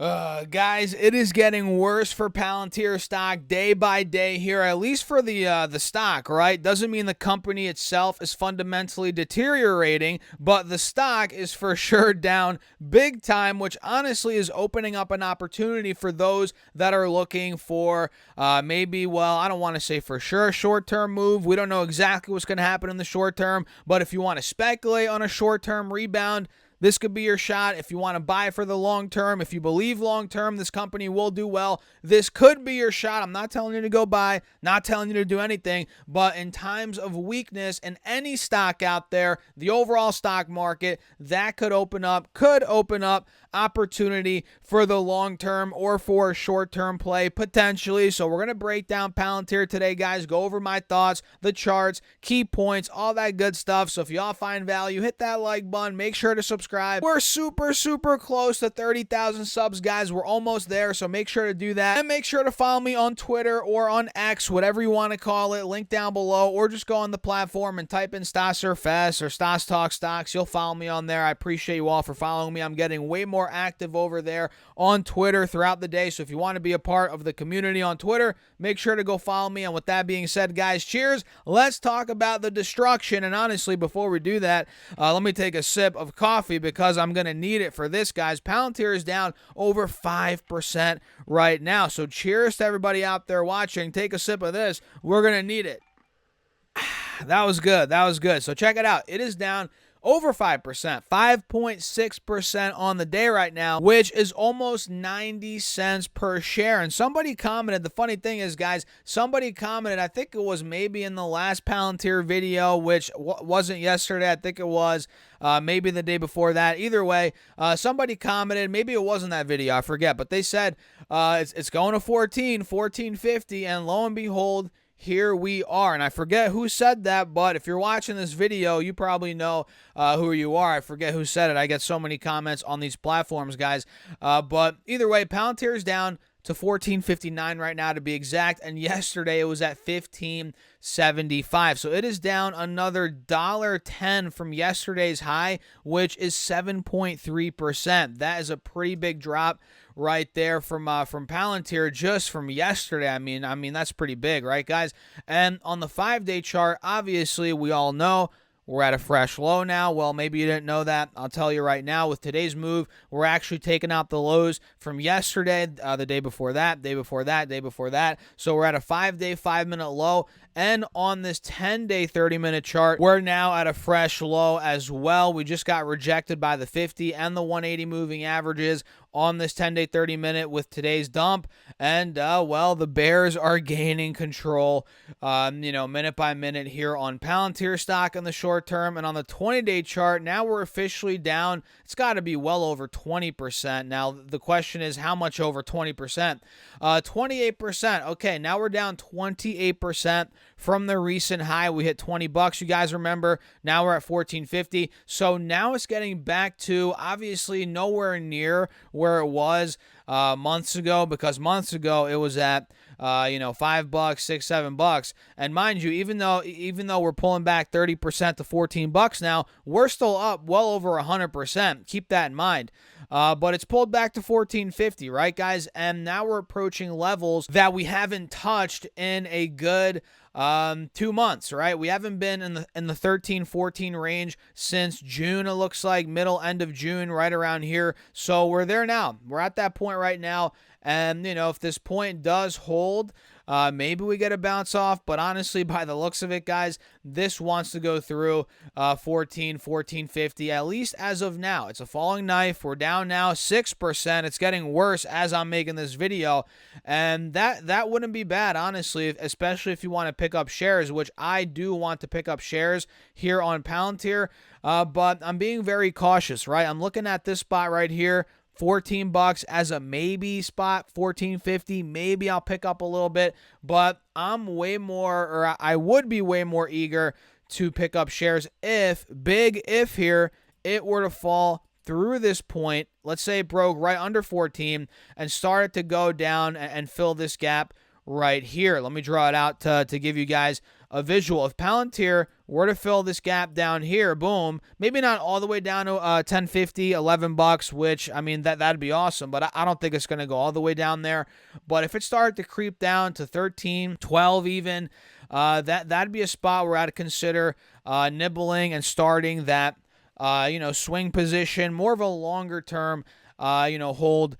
Guys, it is getting worse for Palantir stock day by day here, at least for the stock, right? Doesn't mean the company itself is fundamentally deteriorating, but the stock is for sure down big time, which honestly is opening up an opportunity for those that are looking for maybe, well, I don't want to say for sure a short-term move. We don't know exactly what's going to happen in the short term, but if you want to speculate on a short-term rebound, this could be your shot. If you want to buy for the long term, if you believe long term this company will do well, this could be your shot. I'm not telling you to go buy, not telling you to do anything, but in times of weakness in any stock out there, the overall stock market, that could open up opportunity for the long term or for a short term play potentially. So we're going to break down Palantir today, guys, go over my thoughts, the charts, key points, all that good stuff. So if y'all find value, hit that like button, make sure to subscribe. We're super close to 30,000 subs, guys. We're almost there, so make sure to do that. And make sure to follow me on Twitter or on X, whatever you want to call it, link down below, or just go on the platform and type in StasSurFest or Stas Talk Stocks. You'll follow me on there. I appreciate you all for following me. I'm getting way more active over there on Twitter throughout the day, so if you want to be a part of the community on Twitter, make sure to go follow me. And with that being said, guys, cheers. Let's talk about the destruction. And honestly, before we do that, let me take a sip of coffee because I'm going to need it for this, guys. Palantir is down over 5% right now. So cheers to everybody out there watching. Take a sip of this. We're going to need it. That was good. That was good. So check it out. It is down over 5%, 5.6% on the day right now, which is almost 90 cents per share. And somebody commented, the funny thing is, guys, somebody commented, I think it was maybe in the last Palantir video, which wasn't yesterday. I think it was maybe the day before that. Either way, somebody commented, maybe it wasn't that video, I forget, but they said it's going to 14.50, and lo and behold, here we are. And I forget who said that, but if you're watching this video, you probably know who you are. I forget who said it. I get so many comments on these platforms, guys. But either way, Palantir is down to 14.59 right now to be exact, and yesterday it was at 15.75. So it is down another $1.10 from yesterday's high, which is 7.3%. That is a pretty big drop right there from Palantir just from yesterday. I mean that's pretty big, right, guys? And on the 5-day chart, obviously we all know we're at a fresh low now. Well, maybe you didn't know that. I'll tell you right now, with today's move, we're actually taking out the lows from yesterday, the day before that, day before that, day before that. So we're at a 5-day, 5-minute low. And on this 10-day, 30-minute chart, we're now at a fresh low as well. We just got rejected by the 50 and the 180 moving averages on this 10-day, 30-minute with today's dump. And, well, the bears are gaining control, minute by minute here on Palantir stock in the short term. And on the 20-day chart, now we're officially down. It's got to be well over 20%. Now, the question is, how much over 20%? 28%. Okay, now we're down 28% from the recent high. We hit $20. You guys remember? Now we're at 14.50. So now it's getting back to obviously nowhere near where it was months ago, because months ago it was at $5, $6, $7. And mind you, even though we're pulling back 30% to $14 now, we're still up well over 100%. Keep that in mind. But it's pulled back to 14.50, right, guys? And now we're approaching levels that we haven't touched in a good 2 months, right? We haven't been in the 13, 14 range since June, it looks like, end of June, right around here. So we're there now. We're at that point right now. And, if this point does hold, maybe we get a bounce off. But honestly, by the looks of it, guys, this wants to go through 14.50, at least as of now. It's a falling knife. We're down now 6%. It's getting worse as I'm making this video. And that wouldn't be bad, honestly, especially if you want to pick up shares, which I do want to pick up shares here on Palantir. But I'm being very cautious, right? I'm looking at this spot right here, $14 as a maybe spot, 14.50. Maybe I'll pick up a little bit, but I would be way more eager to pick up shares if here, it were to fall through this point. Let's say it broke right under 14 and started to go down and fill this gap right here. Let me draw it out to give you guys a visual. If Palantir were to fill this gap down here, boom, maybe not all the way down to 10.50, $11, which, I mean, that'd be awesome, but I don't think it's going to go all the way down there. But if it started to creep down to 13, 12 even, that'd be a spot where I'd consider nibbling and starting that swing position, more of a longer term hold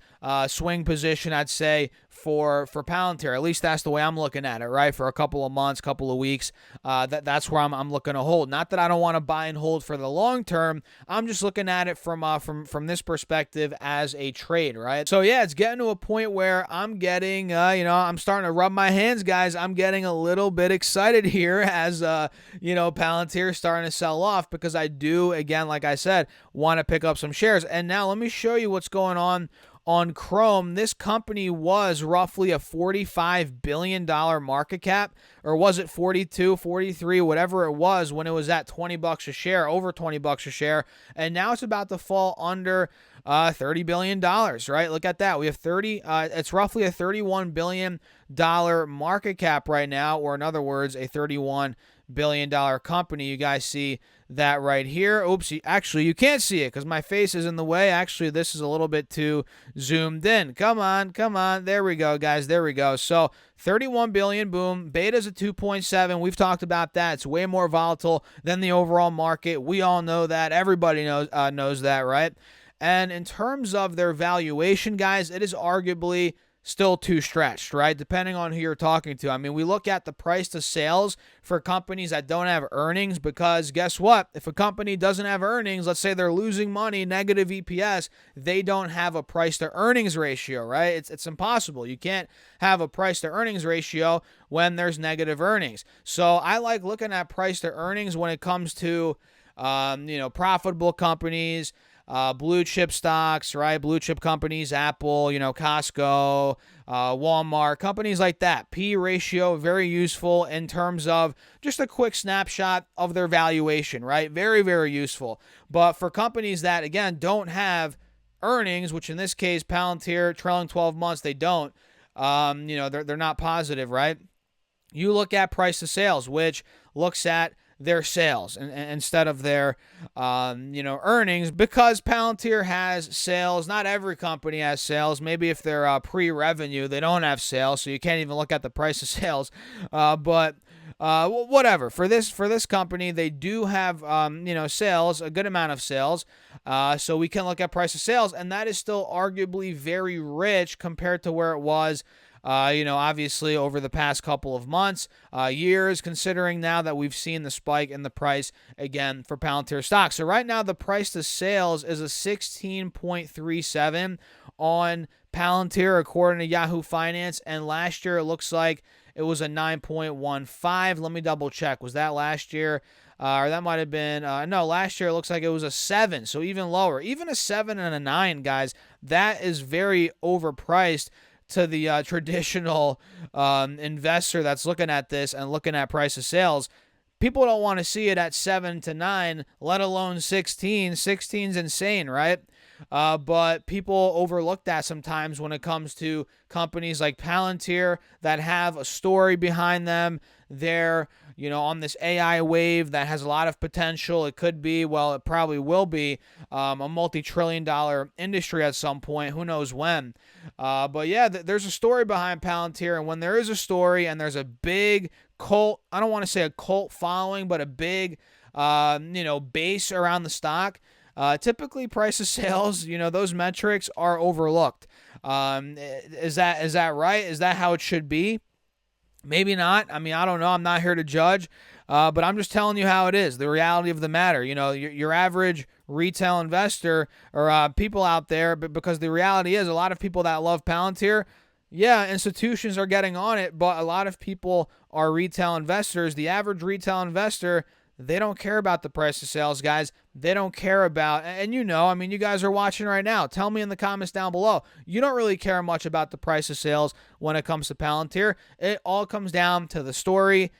swing position, I'd say, for Palantir. At least that's the way I'm looking at it, right? For a couple of months, couple of weeks, that's where I'm looking to hold. Not that I don't want to buy and hold for the long term. I'm just looking at it from this perspective as a trade, right? So yeah, it's getting to a point where I'm getting, I'm starting to rub my hands, guys. I'm getting a little bit excited here as, Palantir is starting to sell off, because I do, again, like I said, want to pick up some shares. And now let me show you what's going on Chrome. This company was roughly a $45 billion market cap, or was it 42, 43, whatever it was when it was at $20 a share, over $20 a share, and now it's about to fall under $30 billion, right? Look at that. We have it's roughly a $31 billion market cap right now, or in other words, a $31 billion company. You guys see that right here. Oops, actually you can't see it because my face is in the way. Actually, this is a little bit too zoomed in. Come on. There we go, guys. There we go. So 31 billion, boom. Beta's a 2.7. We've talked about that. It's way more volatile than the overall market. We all know that. Everybody knows that, right? And in terms of their valuation, guys, it is arguably still too stretched, right? Depending on who you're talking to. I mean, we look at the price to sales for companies that don't have earnings, because guess what? If a company doesn't have earnings, let's say they're losing money, negative EPS, they don't have a price to earnings ratio, right? It's impossible. You can't have a price to earnings ratio when there's negative earnings. So I like looking at price to earnings when it comes to, profitable companies, blue chip stocks, right? Blue chip companies, Apple, Costco, Walmart, companies like that. P ratio, very useful in terms of just a quick snapshot of their valuation, right? Very, very useful. But for companies that, again, don't have earnings, which in this case, Palantir, trailing 12 months, they don't, they're not positive, right? You look at price to sales, which looks at their sales and instead of their earnings, because Palantir has sales. Not every company has sales. Maybe if they're pre-revenue, they don't have sales, so you can't even look at the price of sales. But whatever, for this company, they do have sales, a good amount of sales, so we can look at price of sales, and that is still arguably very rich compared to where it was obviously over the past couple of months, years, considering now that we've seen the spike in the price again for Palantir stock. So right now the price to sales is a 16.37 on Palantir according to Yahoo Finance, and last year it looks like it was a 9.15. Let me double check. Was that last year? Or that might have been, no, last year it looks like it was a 7, so even lower. Even a 7 and a 9, guys, that is very overpriced to the traditional investor that's looking at this and looking at price of sales. People don't want to see it at 7 to 9, let alone 16. 16's insane, right? But people overlook that sometimes when it comes to companies like Palantir that have a story behind them. They're, on this AI wave that has a lot of potential. It could be, well, it probably will be a multi-trillion-dollar industry at some point. Who knows when? But yeah, there's a story behind Palantir, and when there is a story and there's a big cult, I don't want to say a cult following, but a big, base around the stock, typically price of sales, those metrics are overlooked. Is that right? Is that how it should be? Maybe not. I mean, I don't know. I'm not here to judge, but I'm just telling you how it is, the reality of the matter. Your average retail investor or people out there, but because the reality is a lot of people that love Palantir, yeah, institutions are getting on it, but a lot of people are retail investors. The average retail investor, they don't care about the price of sales, guys. They don't care about, and you guys are watching right now. Tell me in the comments down below. You don't really care much about the price of sales when it comes to Palantir. It all comes down to the story,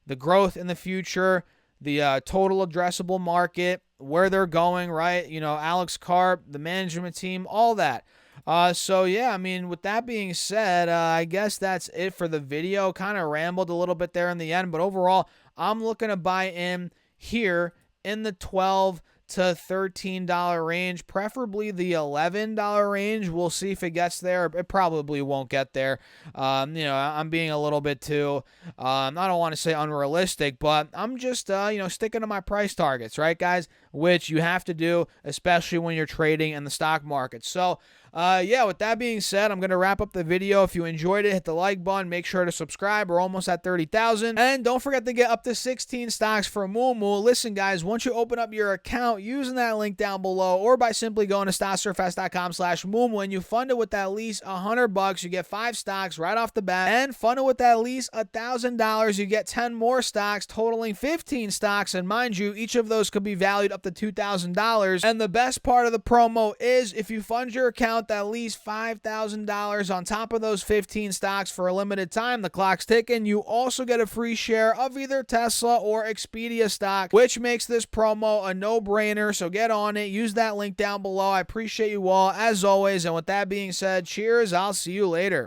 the growth in the future, the total addressable market, where they're going, right? Alex Karp, the management team, all that. So yeah, with that being said, I guess that's it for the video. Kind of rambled a little bit there in the end, but overall, I'm looking to buy in here in the $12 to $13 range, preferably the $11 range. We'll see if it gets there. It probably won't get there. I'm being a little bit too, I don't want to say unrealistic, but I'm just, sticking to my price targets, right, guys? Which you have to do, especially when you're trading in the stock market. So, with that being said, I'm going to wrap up the video. If you enjoyed it, hit the like button. Make sure to subscribe. We're almost at 30,000. And don't forget to get up to 16 stocks for Moomoo. Listen, guys, once you open up your account using that link down below or by simply going to stocksurfest.com/Moomoo and you fund it with at least $100, you get 5 stocks right off the bat. And fund it with at least $1,000, you get 10 more stocks, totaling 15 stocks. And mind you, each of those could be valued up to $2,000. And the best part of the promo is if you fund your account at least $5,000 on top of those 15 stocks for a limited time, the clock's ticking, you also get a free share of either Tesla or Expedia stock, which makes this promo a no-brainer. So get on it. Use that link down below. I appreciate you all as always. And with that being said, cheers. I'll see you later.